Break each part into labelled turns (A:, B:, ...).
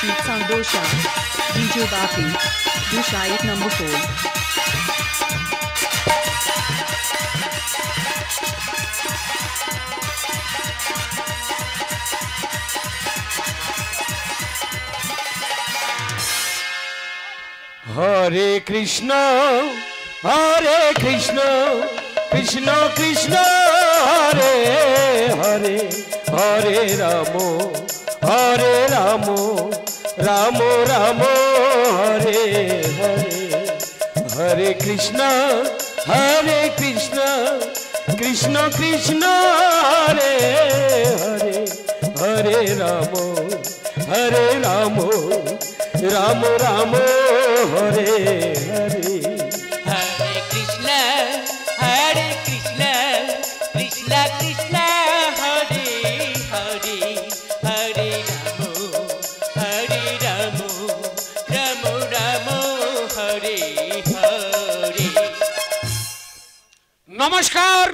A: Rashid Sandosha, DJ Bapi, Dushayat number 4.
B: Hare Krishna, Krishna Krishna, Hare Hare, Hare Ramo, Ramo Ramo, Hare Hare. Hare Krishna, Krishna Krishna, Hare Hare, Hare Ramo, Ramo Ramo, Hare Hare.
C: Hare Krishna, Krishna Krishna, Hare Hare, Hare Ramo, Ramo Ramo, Hare Hare.
B: নমস্কার।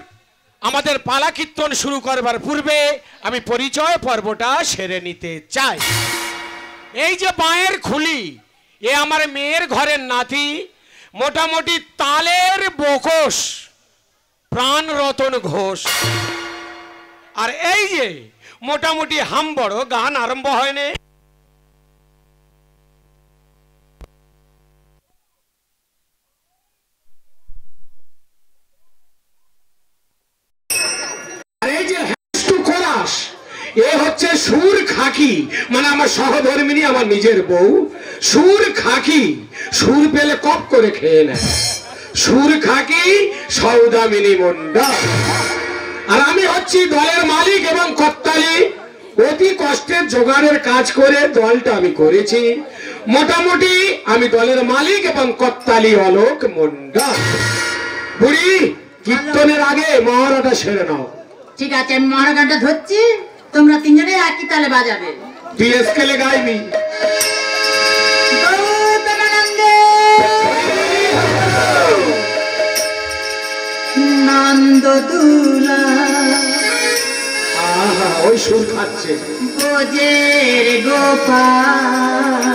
B: আমাদের পালা কীর্তন শুরু করবার পূর্বে আমি পরিচয় পর্বটা সেরে নিতে চাই। এই যে পায়ের খুলি, এ আমার মেয়ের ঘরের নাতি, মোটামুটি তালের বকশ প্রাণরতন ঘোষ। আর এই যে মোটামুটি হামবড়, গান আরম্ভ হয়নি। এ হচ্ছে সুর খাকি, মানে আমার সহধর্মিনী, আমার নিজের বউ। সুর খাকি, সুর পেলে কপ করে খেয়ে নেয়। সুর খাকি সৌদামিনী মুন্ডা। আর আমি হচ্ছি দলের মালিক এবং কর্তালি। অতি কষ্টের জোগাড়ের কাজ করে দলটা আমি করেছি। মোটামুটি আমি দলের মালিক এবং কর্তালি অলোক মুন্ডা। বুড়ি, কীর্তনের আগে মহারাটা সেরে নাও।
D: ঠিক আছে, আমি মহারাগানটা ধরছি, তোমরা তিনজনে একই তালে বাজাবে।
B: তুই স্কেলে গাইবি।
D: নন্দ দুলা
B: ওই সুর খাচ্ছে।
D: বোঝের গোপাল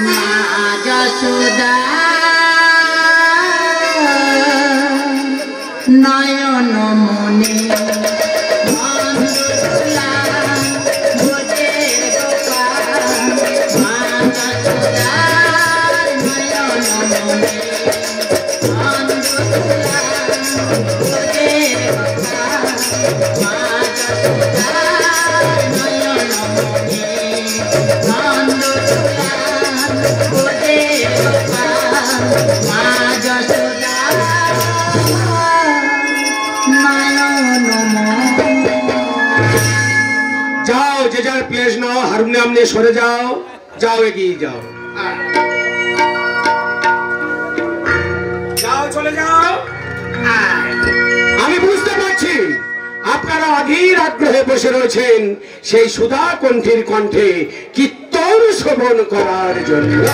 D: মা যশোদা নয়ন মনে
B: যাও, যে যার প্লেস নাও, হারমোনিয়াম নিয়ে সরে যাও, যাও এগিয়ে যাও, যাও চলে যাও। আমি বুঝতে পারছি আপনারা অধীর আগ্রহে বসে রয়েছেন সেই সুধা কণ্ঠীর কণ্ঠে কীর্তন শ্রবণ করার জন্য।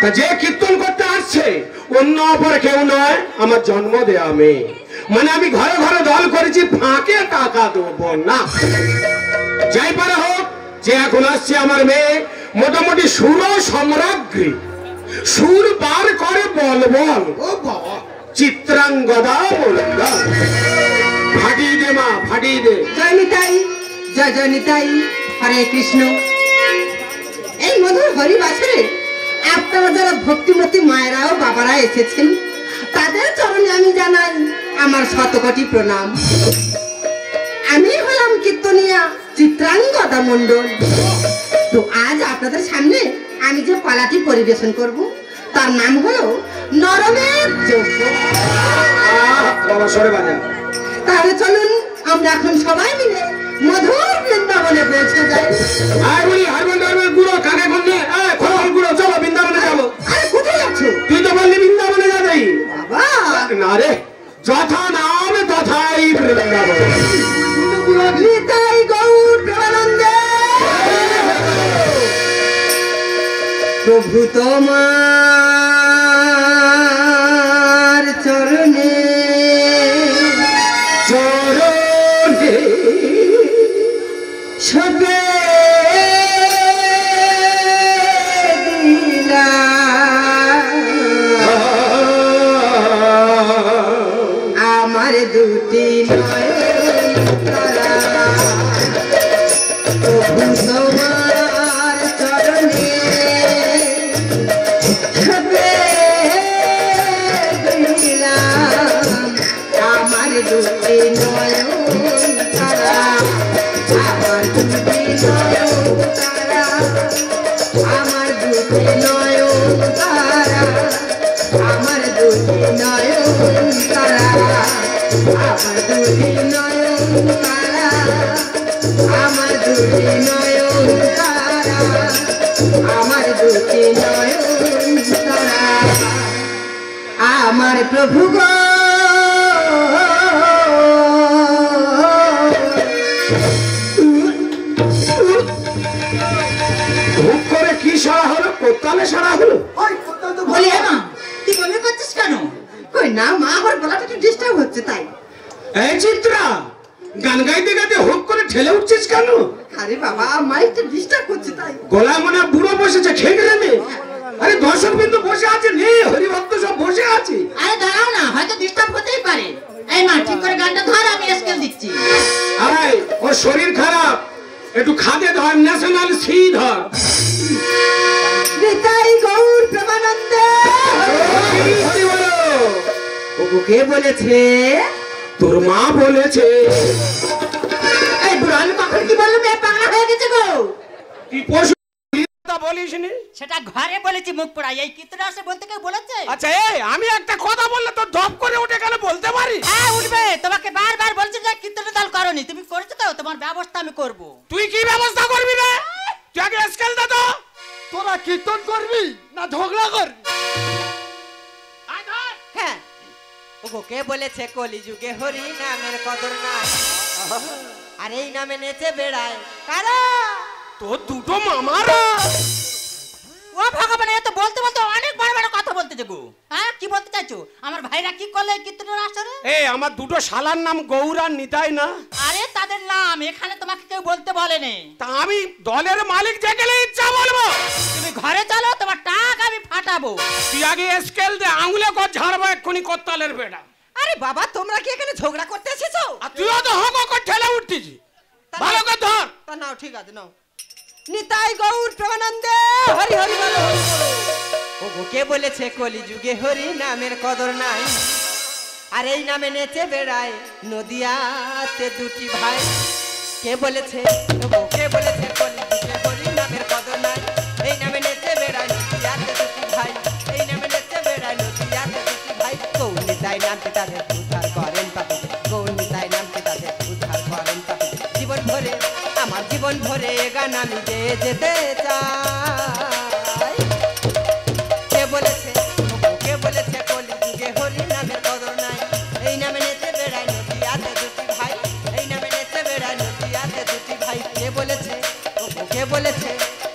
B: তা যে কীর্তন করতে আসছে অন্য অপর কেউ নয়, আমার জন্ম দেয়া মেয়ে। মানে আমি ঘরে ঘরে দল করেছি, ফাঁকে টাকা দেবো না। যাই পারে হোক, যে এখন আসছে আমার মেয়ে, মোটামুটি সুর সম্রাজ্ঞী। সুর বার করে বল বল, ও বাবা, চিত্রাঙ্গদা বলন্দা। ফাটিয়ে দে মা, ফাটিয়ে দে।
D: জয় নিতাই, জয় জয় নিতাই, হরে কৃষ্ণ। এই মধুর হরি বাসরে আপনারা যারা ভক্তিমতী মায়েরা ও বাবারা এসেছেন, তাদের চরণে আমি জানাই আমার শতকোটি প্রণাম। আমি হলাম কীর্তনিয়া চিত্রাঙ্গদা মণ্ডল। তো আজ আপনাদের সামনে আমি যে পালাটি পরিবেশন করব, তার নাম হলো নরমের যজ্ঞ। তাহলে চলুন আমরা এখন সবাই মিলে মধুর বৃন্দাবনে পৌঁছে যাই।
B: গুঁড়ো কাকে বললে, গুঁড়ো চলো বৃন্দাবনে যাবো।
D: আরে কোথায় যাচ্ছ?
B: তুই তো বললি বৃন্দাবনে যাবে।
D: বাবা
B: না রে, যথা নাম তথাই বৃন্দাবন।
D: নিতাই গৌর প্রেমানন্দে। প্রভু তোমার চরণে চরণে সবে প্রভু তোমার চরণে সবে দিলাম আমার দুটি নয়ন তারা, আমার দুটি নয়ন তারা, আমার দুটি নয়ন তারা, আমার দুটি নয়ন তারা, আমার দুটি নয়ন তারা, আমার দুটি নয়ন তারা, আমার দুটি নয়ন তারা, আমার প্রভু গো
B: হুক করে কি সারা হলো? কোত্তালে সারা হলো?
D: বলি মা তুই বমি করছিস কেন? কই না মা, আমার গলাটা একটু ডিস্টার্ব হচ্ছে তাই।
B: এই চিত্রা, গান গাইতে গাইতে হুক করে ঠেলে উঠছিস কেন?
D: আরে বাবা মা একটু ডিস্টার্ব করছে তাই।
B: গলা মনে হয় বুড়ো বসেছে, খেয়ে গেলে নে। আরে দর্শক বিন্দু বসে আছে, নে হরিভক্ত সব বসে আছে।
D: আরে দাঁড়াও না, হয়তো ডিস্টার্ব হতেই পারে। এই মা ঠিক করে গানটা ধর, আমি স্কেল দিচ্ছি।
B: আরে ওর শরীর খারাপ, একটু খাদে ধর, ন্যাশনাল সি ধর।
D: নিতাই গৌর প্রেমানন্দে
B: হরি বলো।
D: ওগো কে বলেছে?
B: তোর মা বলেছে।
D: এই বুড়ো আমি কখন কি বললাম? এ পাগলা হয়ে গেছে গো।
B: তুই পশু বলিস নি?
E: সেটা ঘরে বলেছি মুখ পোড়া, এই কীর্তন আসে বলতে কেউ বলেছে?
B: আচ্ছা এই আমি একটা কথা বললে তো ধপ করে উঠে গেলে বলতে পারি?
E: হ্যাঁ উঠবে, তোমাকে বারবার বলছি যে কীর্তনের দল করনি, তুমি করেছো তো, তোমার ব্যবস্থা আমি করব।
B: তুই কি ব্যবস্থা করবি রে? তুই আগে স্কেল দে তো।
F: তোরা কীর্তন করবি না ঝগড়া করবি?
C: হ্যাঁ ওগো কে বলেছে কলি যুগে হরি নামের কদর নাই, আর এই নামে নেচে বেড়ায় কারা?
B: তোর দুটো মামারা।
E: ও ভগবান, এ তো বলতে বলতে অনেক বড় বড় কথা বলতে দেবো। হ্যাঁ কি বলতে চাইছো? আমার ভাইরা কি করলে এই কীর্তনের আসরে?
B: এই আমার দুটো শালার নাম গৌর আর নিতাই না?
E: আরে তাদের নাম এখানে তোমাকে কেউ বলতে বলেনি।
B: তা আমি দলের মালিক যে গেলে ইচ্ছা বলবো।
E: তুমি ঘরে চলো, তোমার টাকা আমি ফাটাবো।
B: তুই আগে স্কেল দে, আঙুলে কর ঝাড়বো এক্ষুনি কোত্তালের বেটা।
C: আরে বাবা তোমরা কি এখানে ঝগড়া করতে এসেছো?
B: আর তুইও তো হক করে ঠেলে উঠতিস। ভালো করে ধর।
C: তা নাও ঠিক আছে নাও। নিতাই গৌর প্রেমানন্দে হরি হরি বলো হরি বলো। ওগো কে বলেছে কলি যুগে হরি নামের কদর নাই, আর এই নামে নেচে বেড়ায় নদিয়াতে দুটি ভাই। কে বলেছে ওগো কে বলেছে কলি যুগে হরি নামের কদর নাই, এই নামে নেচে বেড়ায় নদিয়াতে দুটি ভাই, এই নামে নেচে বেড়ায় নদিয়াতে দুটি ভাই। গৌর নিতাই নামটি তাদের উদ্ধার করেন পাপি, গৌর নিতাই নামটি তাদের উদ্ধার করেন পাপি। জীবন ভরে আমার জীবন ভরে গান আমি গেয়ে যেতে চাই। কে বলেছে ওগো কে বলেছে কলি যুগে হরি নামের কদর নাই, এই নামে নেচে বেড়ায় নদিয়াতে দুটি ভাই, এই নামে নেচে বেড়ায় নদিয়াতে দুটি ভাই। কে বলেছে ওগো কে বলেছে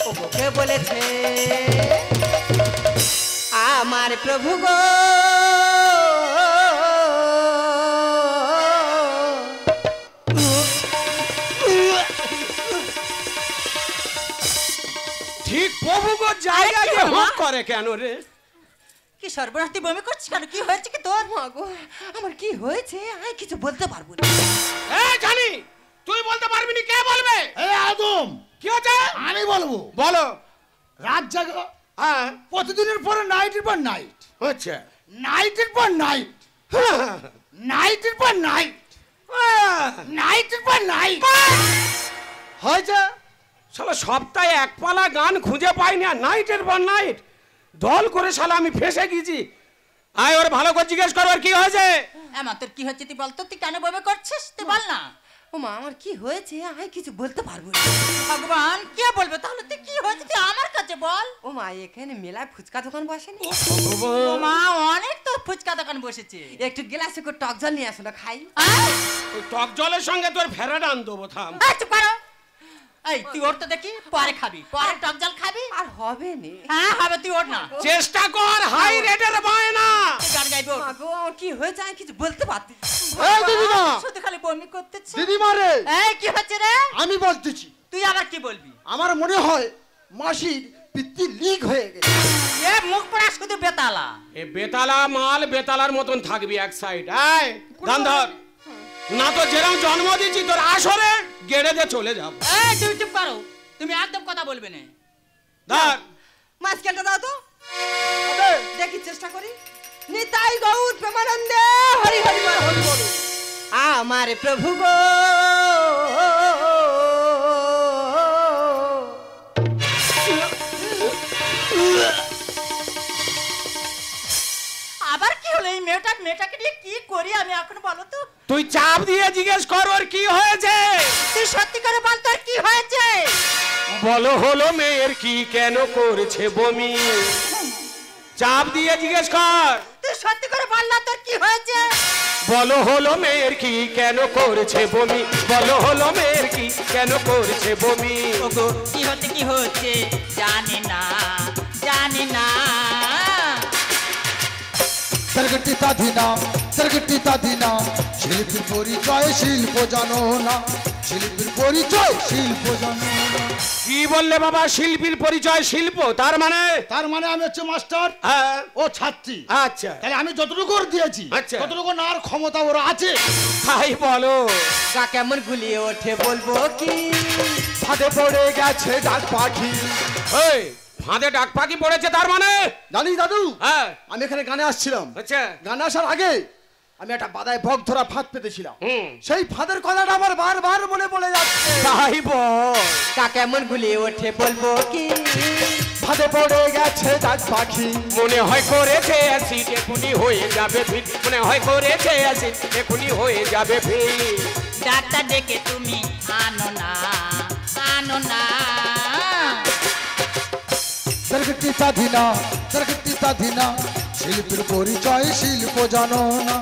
C: ওগো কে বলেছে? আমার প্রভু গো
B: ঠিক প্রভু গো জায়গা
E: আরে কি
B: দিয়ে
E: হলো?
B: হক করে কেন রে?
E: কি সর্বনাশ, তুই বমি করছিস কেন? কি হয়েছে কি তোর?
C: মা গো আমার কি হয়েছে আমি কিছু বলতে পারবো না।
B: এই জানি তুই বলতে পারবি না, কে বলবে?
F: এই আদম,
B: কি হচ্ছে?
F: আমি বলবো।
B: বলো।
F: রাত জাগা
B: হ্যাঁ
F: প্রতিদিনের পরে নাইটের পর নাইট,
B: হচ্ছে।
F: নাইটের পর নাইট, নাইটের পর নাইট, নাইটের পর নাইট হয়েছে।
B: শালা সপ্তাহে এক পালা গান খুঁজে পাইনি, আর নাইটের পর নাইট দল করে শালা আমি ফেসে গেছি। আয় ওর ভালো করে জিজ্ঞেস করো আর কি হয়েছে।
E: এমন তোর কি হচ্ছে তুই বলতো, তুই কেন বমি করছিস তুই বল না।
C: ও মা আমার কি হয়েছে আমি কিছু বলতে পারবো না।
E: ভগবান কে বলবে? তাহলে তুই কি হয়েছে তুই আমার কাছে বল।
C: ও মা এখানে মেলায় ফুচকা দোকান বসেনি?
E: ও মা অনেক তো ফুচকা দোকান বসেছে।
C: একটু গ্লাসে করে টক জল নিয়ে আসো না খাই।
B: ওই টক জলের সঙ্গে তোর ফেরাটা আন দেবো, থাম।
E: এই চুপ করো। এই তুই ওর তো দেখি, পরে খাবি, পরে টক জল খাবি।
C: আর হবে না।
E: হ্যাঁ হবে, তুই ওর না।
B: চেষ্টা কর হাই রেটের বায়না।
E: তুই গান গাইবি ওর।
C: মা গো আমার কি হয়েছে আমি কিছু বলতে পারছি।
F: এই দিদিমা,
E: শুধু খালি বমি করতেছে।
F: দিদিমা রে
E: এই কি হচ্ছে রে?
F: আমি বলতেছি,
E: তুই আবার কি বলবি?
F: আমার মনে হয় মাসির পিত্তি লিক হয়ে গেছে।
E: এ মুখ পড়া শুধু বেতালা।
B: এ বেতালা মাল বেতালার মতন থাকবি এক সাইড। আয় গান ধর। না তো যেরকম জন্ম দিয়েছি তোর আসরে গেড়ে দিয়ে চলে যাব।
E: এই তুমি চুপ করো, তুমি একদম কথা বলবে না।
B: ধর
C: মাঝখানটা দাও তো দেখি চেষ্টা করি। নিতাই গৌর প্রেমানন্দে হরি হরি বল হরি বল। আমার প্রভু গো
E: আবার কি হলো এই মেয়েটাকে নিয়ে কি করি আমি এখন বলো তো?
B: তুই চাপ দিয়ে জিজ্ঞেস কর ওর কি হয়েছে।
E: তুই সত্যি করে বল তোর কি হয়েছে?
B: বলো হলো মেয়ের কি কেন করছে বমি, চাপ দিয়ে জিজ্ঞেস কর।
E: তুই সত্যি করে বল না তোর কি হয়েছে?
B: বলো হলো মেয়ের কি কেন করছে বমি, বলো হলো মেয়ের কি কেন করছে বমি।
E: ওগো কি হচ্ছে জানি না জানি না।
F: सरगटिता धीना शिल्पीर परिचय शिल्प जानो ना, शिल्पीर परिचय शिल्प जानो ना।
B: কি বললে বাবা? শিল্পীর পরিচয় শিল্প, তার মানে?
F: তার মানে আমি হচ্ছে মাস্টার,
B: হ্যাঁ
F: ও ছাত্রী।
B: আচ্ছা
F: তাহলে আমি যতটুকু ওর দিয়েছি
B: আচ্ছা।
F: ততটুকু নার ক্ষমতা ওর আছে।
B: তাই বলো।
C: তা কেমন গুলিয়ে ওঠে বলবো কি?
F: ফাঁদে পড়ে গেছে ডাক পাখি।
B: এই ফাঁদে ডাক পাখি পড়েছে তার মানে?
F: জানিস দাদু,
B: হ্যাঁ
F: আমি এখানে গানে আসছিলাম,
B: আচ্ছা
F: গানে আসার আগে আমি একটা বাদায় বক ধরা ফাঁদ পেতেছিলাম।
B: হুম
F: সেই ফাঁদের কথাটা আমার বারবার মনে পড়ে যাচ্ছে।
B: তাই বল।
C: তা কেমন গুলিয়ে ওঠে বলবো কি?
F: ফাঁদে পড়ে গেছে ডাক পাখি।
B: মনে হয় করেছে অ্যাসিড এখুনি হয়ে যাবে ফিট, মনে হয় করেছে অ্যাসিড এখুনি হয়ে যাবে ফিট।
E: ডাক্তার ডেকে তুমি আনো না আনো না।
F: सरगटिता धीना शिल्पीर परिचय शिल्प जानो ना,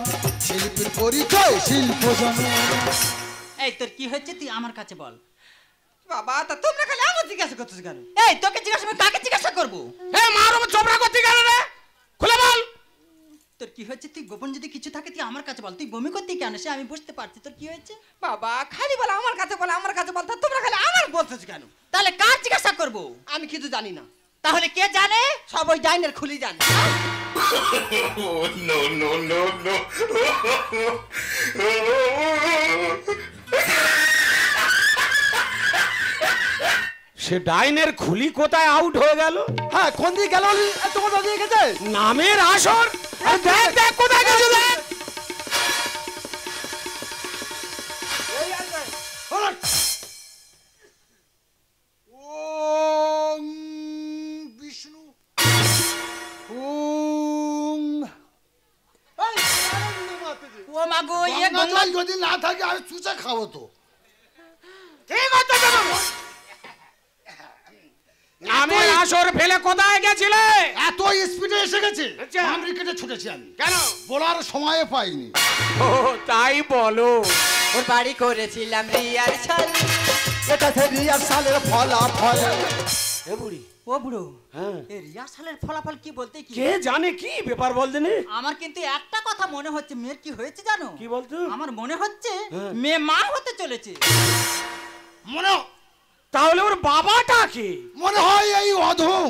F: शिल्पीर परिचय शिल्प जानो ना।
E: এই তোর কি হচ্ছে তুই আমার কাছে বল।
C: বাবা তা তোমরা খালি আমার জিজ্ঞাসা করতেছ কেন?
E: এই তোকে জিজ্ঞাসা আমি কাকে জিজ্ঞাসা করবো?
B: এ মার ওপর চোপড়া করতে গেল রে, খুলে বল।
E: তোর কি হচ্ছে তুই গোপন যদি কিছু থাকে তুই আমার কাছে বল। তুই বমি করতে কেন সে আমি বুঝতে পারছি তোর কি হয়েছে।
C: বাবা খালি বলে আমার কাছে বলে আমার কাছে বল, তা তোমরা খালি আমার বলতেছ কেন?
E: তাহলে কার জিজ্ঞাসা করবো?
C: আমি কিছু জানি না,
E: তাহলে কে জানে?
C: সব ওই ডাইনের খুলি জানে।
B: সে ডাইনের খুলি কোথায় আউট হয়ে গেল?
F: হ্যাঁ কোন দিকে গেল তোমার দাদি গেছে
B: নামের আসর। আরে দেখ দেখ কোথায় গেছে দেখ।
F: ওম বিষ্ণু ওম।
E: ও মা গো এ গঙ্গা
F: যদি না থাকে আমি চুচা খাবো তো।
B: ঠিক আছে নামের আসর ফেলে কোথায় গেছিলে?
F: এত স্পিডে এসে গেছে
B: আচ্ছা।
F: আমেরিকাতে ছুটেছি আমি,
B: কেন?
F: বলার সময় পাইনি।
B: ও তাই বলো।
C: ওর বাড়ি করেছিলাম রিহার্সাল,
F: এটা সে রিহার্সালের ফলাফল।
B: এ বুড়ি
E: ও বুড়ো
B: হ্যাঁ
E: এই রিহার্সালের ফলাফল কি বলতে কি?
B: কে জানে কি ব্যাপার বল দিনে।
E: আমার কিন্তু একটা কথা মনে হচ্ছে মেয়ের কি হয়েছে জানো?
B: কি বলতো?
E: আমার মনে হচ্ছে
B: হ্যাঁ।
E: মেয়ে মা হতে চলেছে।
F: মনে
B: তাহলে ওর বাবাটা কি?
F: মনে হয় এই অধম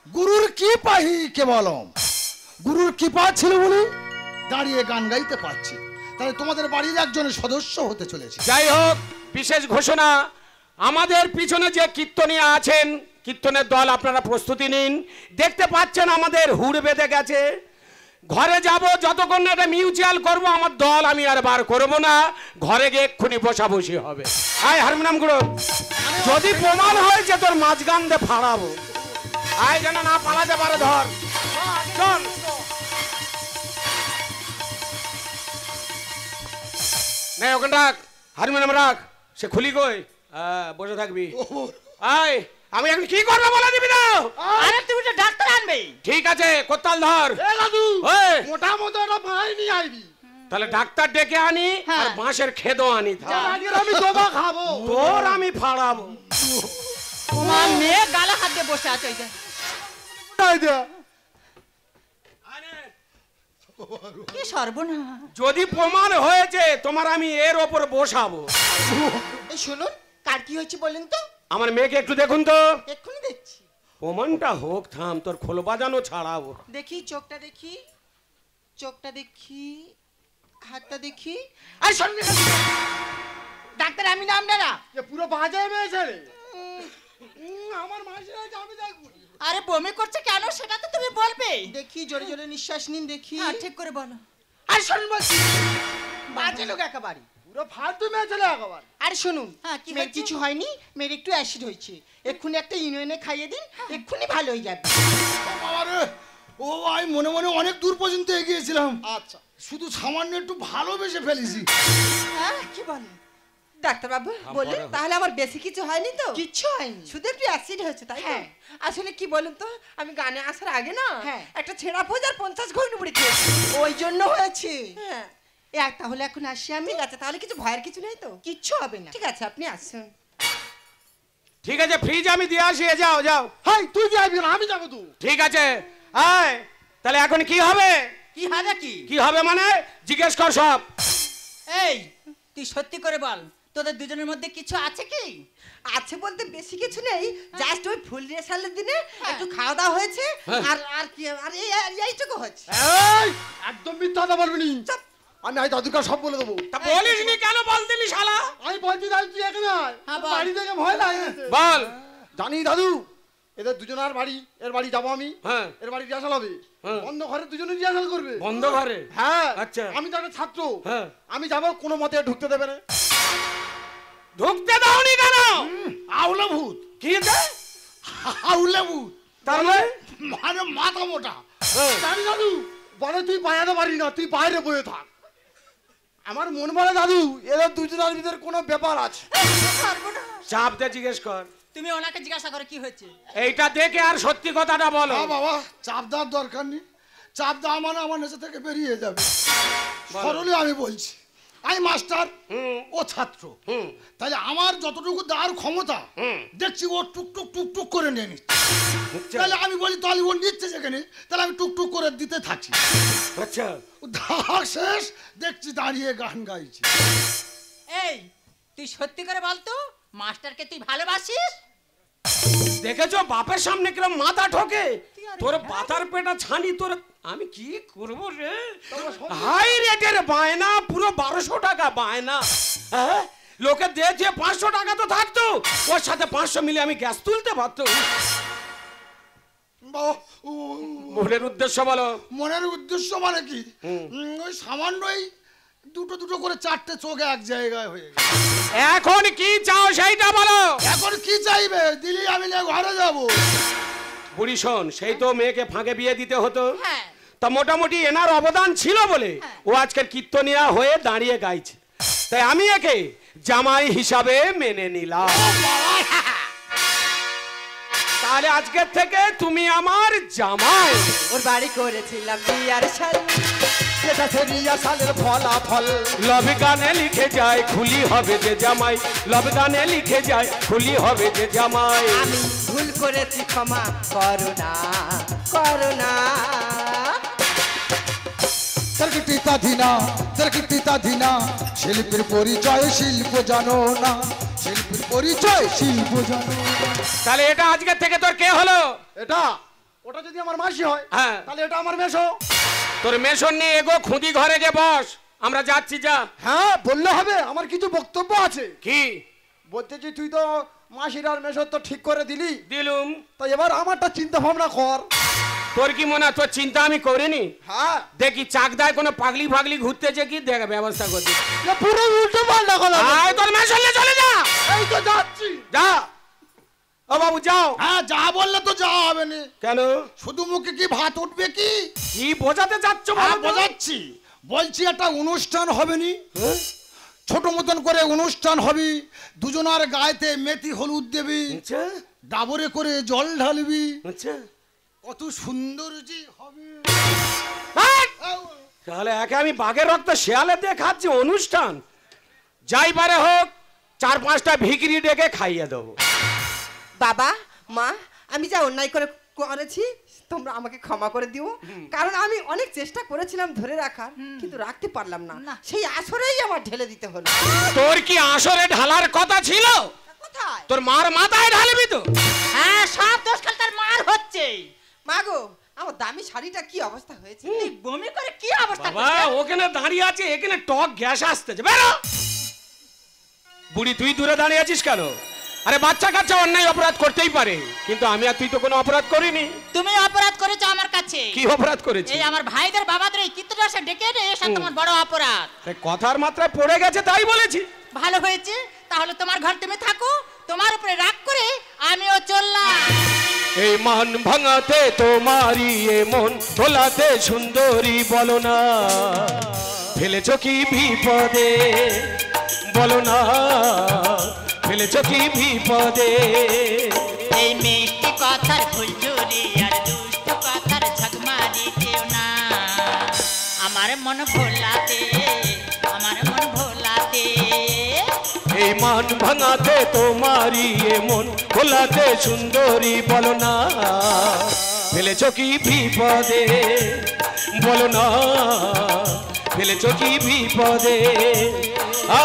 F: গুরুর কৃপাহি কেবলম। গুরুর কৃপা ছিল বলে দাঁড়িয়ে গান গাইতে পারছি। তাহলে তোমাদের বাড়ির একজনের সদস্য হতে চলেছে।
B: যাই হোক, বিশেষ ঘোষণা, আমাদের পিছনে যে কীর্তনিয়া আছেন, কীর্তনের দল আপনারা প্রস্তুতি নিন। দেখতে পাচ্ছেন আমাদের হুড় বেঁধে গেছে। ঘরে যাব, যতক্ষণ না এটা মিউচুয়াল করব আমার দল আমি আর বার করব না। ঘরে গিয়ে এক্ষুনি বসাবসি হবে। আয় হারমোনিয়াম গুলো, যদি প্রমাণ হয় যে তোর মাঝগান দিয়ে ফাড়াবো, আয় যেন না পালাতে পারে। ধর চল। নে ওখানে রাখ, হারমোনিয়াম রাখ। সে খুলি কই? বসে থাকবি। আয়, আমি এখন কি করবো বলে দিবি না?
E: আরে তুমি তো ডাক্তার আনবে।
B: ঠিক আছে, কোত্তাল ধর।
F: এ দাদু,
B: ওই,
F: মোটা মতো একটা ভাই নিয়ে আইবি।
B: তাহলে ডাক্তার ডেকে আনি
E: হ্যাঁ।
B: আর বাঁশের খেদও আনি।
F: আজকে আমি দোকা খাবো।
B: তোর আমি ফাড়াবো।
E: তোমার মেয়ে গালা হাত দিয়ে বসে আছে। ওই যে কি সর্বনাশ।
B: যদি প্রমাণ হয়েছে তোমার আমি এর ওপর বসাবো।
C: এই শুনুন, কার কি হয়েছে বলেন তো?
B: আমার মেয়েকে একটু দেখুন তো।
C: এক্ষুনি দেখছি।
B: প্রমাণটা হোক, থাম, তোর খোল বাজানো ছাড়াবো।
C: দেখি চোখটা দেখি, চোখটা দেখি।
E: হাতটা দেখি। আর শোন ডাক্তার, আমি নাম না
G: পুরো বাজে মেয়েছে রে। আমার মাসি আছে, আমি দেখবো।
E: আরে বমি করছে কেন সেটা তো তুমি বলবে।
G: দেখি জোরে জোরে নিঃশ্বাস নিন দেখি।
E: হ্যাঁ ঠিক করে বলো। আর শুনুন বলছি, বাজে লোক একেবারে
G: পুরো ফালতু মেয়ে ছেলে একেবারে।
E: আর শুনুন,
G: হ্যাঁ, কি
E: মেয়ের
G: হয়েছে?
E: কিছু হয়নি, মেয়ের একটু অ্যাসিড হয়েছে, এক্ষুনি একটা ইনোয়েনে খাইয়ে দিন, এক্ষুনি ভালো হয়ে যাবে।
F: বাবারে, ও আমি মনে মনে অনেক দূর পর্যন্ত এগিয়েছিলাম,
G: আচ্ছা
F: শুধু সামান্য একটু ভালোবেসে ফেলেছি।
E: হ্যাঁ কি বলে?
C: ডাক্তার বাবু বললেন তাহলে আমার বেশি কিছু হয়নি তো?
E: কিচ্ছু হয়নি,
C: শুধু একটু অ্যাসিড হয়েছে তাই তো?
E: হ্যাঁ।
C: আসলে কি বলুন তো, আমি গানে আসার আগে না
E: হ্যাঁ।
C: একটা ছেঁড়া ভোজ আর 50 ঘন্টা মুড়ি খেয়েছি।
E: ওই জন্য হয়েছে।
C: হ্যাঁ
E: তাহলে এখন আসি আমি।
C: ঠিক আছে, তাহলে কিছু ভয়ের কিছু নেই তো?
E: কিচ্ছু হবে না।
C: ঠিক আছে, আপনি আসুন।
B: ঠিক আছে, ফ্রিজ আমি দিয়ে আসি, যাও যাও।
G: হাই তুই যাবি না, আমি যাবো তো।
B: ঠিক আছে, আয় তাহলে এখন কি হবে?
E: কি হবে কি?
B: কি হবে মানে জিজ্ঞেস কর সব।
E: এই তুই সত্যি করে বল, তোদের দুজনের মধ্যে কিছু আছে কি?
C: আছে বলতে বেশি কিছু নেই, জাস্ট ওই ফুল রেশালের দিনে একটু খাওয়া দাওয়া হয়েছে আর আর কি আর এইটুকু হচ্ছে।
G: এই একদম মিথ্যা কথা বলবি নি। আমি আজ দাদুকে সব বলে দেবো।
B: তা বলিস নি কেন? বল দিলি শালা।
G: আমি বলছি দাদু তুই এখানে আয়।
E: হ্যাঁ, বল।
G: বাড়ি থেকে ভয় লাগে।
B: বল।
G: জানি দাদু, এদের দুজনের বাড়ি, এর বাড়ি যাবো আমি।
B: হ্যাঁ।
G: এর বাড়ি রিহার্সাল হবে।
B: হ্যাঁ।
G: বন্ধ ঘরে দুজনে রিহার্সাল করবে।
B: বন্ধ ঘরে?
G: হ্যাঁ।
B: আচ্ছা।
G: আমি তো একটা ছাত্র।
B: হ্যাঁ।
G: আমি যাবো, কোনো মতে ঢুকতে দেবে না।
B: ঢুকতে দাওনি কেন?
F: আউলে ভূত,
B: কি রে?
F: আউলে ভূত
B: তাহলে
F: মানে মাথা মোটা।
G: জানি দাদু, বলে তুই বাজাতে পারি না, তুই বাইরে বসে থাক। আমার মন বলে দাদু এদের দুজনের ভিতরে কোনো ব্যাপার আছে।
B: চাপ দে, জিজ্ঞেস কর।
E: তুমি ওনাকে জিজ্ঞাসা করে কি হয়েছে।
B: এইটা দেখে আর সত্যি কথাটা বলো।
F: হ্যাঁ বাবা, চাপ দেওয়ার দরকার নেই, চাপ দেওয়া মানে আমার নেশা থেকে বেরিয়ে যাবে। সরলে আমি বলছি, আমি মাস্টার, ও ছাত্র, তাহলে আমার যতটুকু দেওয়ার ক্ষমতা দেখছি ও টুকটুক টুকটুক করে নিয়ে নিচ্ছে। তাহলে আমি বলি তাহলে ও নিচ্ছে যেখানে, তাহলে আমি টুকটুক করে দিতে থাকি।
B: আচ্ছা,
F: ধার শেষ দেখছি দাঁড়িয়ে গান গাইছি।
E: এই তুই সত্যি করে বল তো, মাস্টারকে তুই ভালোবাসিস?
B: দেখেছো বাপের সামনে কিরম মাথা ঠকে? তোর পাতার পেটা ছানি তোর। আমি কি করবো রে? হাই রেটের বায়না, পুরো 1200 টাকা বায়না। হ্যাঁ, লোকে দিয়েছে 500 টাকা তো থাকতো, ওর সাথে 500 মিলে আমি গ্যাস তুলতে পারতাম।
F: বাবা,
B: মনের উদ্দেশ্য বলো।
F: মনের উদ্দেশ্য মানে কি? ওই সামান্যই দুটো দুটো করে 4টে চোখ এক জায়গায় হয়ে গেছে।
B: এখন কি চাও সেইটা বলো।
F: এখন কি চাইবে? দিলি আমি নিয়ে ঘরে যাব।
B: বুড়ি শোন, সেই তো মেয়েকে ফাঁকে বিয়ে দিতে হতো,
E: হ্যাঁ।
B: তা মোটামুটি এনার অবদান ছিল বলে ও আজকের কীর্তনিয়া হয়ে দাঁড়িয়ে গাইছে, তাই আমি একে জামাই হিসাবে মেনে নিলাম। তাহলে আজকের থেকে তুমি আমার জামাই।
C: ওর বাড়ি করেছিলাম বিয়ার শাল,
G: এটা সে রিহার্সালের ফলাফল।
B: লভ গানে লিখে যায় খুলি হবে যে জামাই, লভ গানে লিখে যায় খুলি হবে যে জামাই।
C: আমি ভুল করেছি ক্ষমা করুণা করুণা।
F: তর্কিতা ধিনা, তর্কিতা ধিনা, শিল্পীর পরিচয় শিল্প জানো না, শিল্পীর পরিচয় শিল্প জানো না।
B: তাহলে এটা আজকের থেকে তোর কে হলো?
G: এটা ওটা যদি আমার মাসি হয়,
B: হ্যাঁ।
G: তাহলে এটা আমার মেশো।
B: তোর মেশন নিয়ে এগো, খুঁদি ঘরে গে বস, আমরা যাচ্ছি। যা।
G: হ্যাঁ বললে হবে, আমার কিছু বক্তব্য আছে।
B: কি
G: বলতেছি তুই তো মাসির আর মেশোর তো ঠিক করে দিলি,
B: দিলুম?
G: তো এবার আমারটা চিন্তা ভাবনা কর।
B: তোর কি মনে হয় তোর চিন্তা আমি করিনি?
G: হ্যাঁ,
B: দেখি চাকদায় কোনো পাগলি ফাগলি ঘুরতেছে কি, দেখ ব্যবস্থা করছি।
G: এ পুরো উল্টো পাল্টা কথা।
B: আয় তোর মেশন নিয়ে চলে যা।
G: এই তো যাচ্ছি।
B: যা। ও বাবু যাও।
F: হ্যাঁ, যা বললে তো যাওয়া হবে না।
B: কেন?
F: শুধু মুখে কি ভাত উঠবে কি?
B: কি বোঝাতে চাচ্ছ?
F: হ্যাঁ, বোঝাচ্ছি। বলছি একটা অনুষ্ঠান হবে নি, ছোট মতন করে অনুষ্ঠান হবে, দুজনার গায়েতে মেথি হলুদ দেবি,
B: আচ্ছা
F: ডাবরে করে জল ঢালবি,
B: আচ্ছা।
F: কত সুন্দর যে হবে।
B: তাহলে একে আমি বাঘের রক্ত শেয়ালে দিয়ে খাচ্ছি অনুষ্ঠান। যাই পারে হোক, 4-5টা ভিখিরি ডেকে খাইয়ে দেবো।
C: বাবা মা, আমি যা অন্যায় করেছি তোমরা আমাকে ক্ষমা করে দিও, কারণ আমি অনেক চেষ্টা করেছিলাম ধরে রাখার, কিন্তু রাখতে পারলাম না। সেই আসরেই আমার ঢেলে দিতে হলো।
B: তোর কি আসরে ঢালার কথা ছিল?
C: কোথায়?
B: তোর মার মাথায় ঢালবি তো?
E: হ্যাঁ, সব দোষ খালি তার মার হচ্ছে।
C: মা গো, আমার দামি শাড়িটা কি অবস্থা হয়েছে?
E: তুই বমি করে কি অবস্থা
B: বাবা ওখানে দাঁড়িয়ে আছে, এখানে টক গ্যাস আসতেছে, বেরো। বুড়ি তুই দূরে দাঁড়িয়ে আছিস কেন? আরে বাচ্চা কাচ্চা অন্যায় অপরাধ করতেই পারে, কিন্তু আমি আর তুই তো কোনো অপরাধ করিনি।
E: তুমি অপরাধ করেছো আমার কাছে।
B: কি অপরাধ করেছি?
E: এই আমার ভাইদের বাবাদের এই কীর্তনটা ডেকে এনে এসব তোমার বড় অপরাধ।
B: কথার মাত্রায় পড়ে গেছে তাই বলেছি।
E: ভালো হয়েছে, তাহলে তোমার ঘর তুমি থাকো, তোমার উপরে রাগ করে আমিও চললাম।
B: এই মান ভাঙাতে তোমারই এ মন তোলাতে সুন্দরী বলো না, ফেলেছ কি বিপদে বলো না, ফেলেছ কি বিপদে।
E: এই মিষ্টি কথার ফুলঝুরি আর দুষ্টু কথার ঝগমারি কেউ না, আমার মন ভোলাতে, আমার মন ভোলাতে।
B: এই মান ভাঙাতে তোমারই এ মন ভোলাতে সুন্দরী বলো না, ফেলেছ কি বিপদে বলো না, ফেলেছ কি বিপদে। আ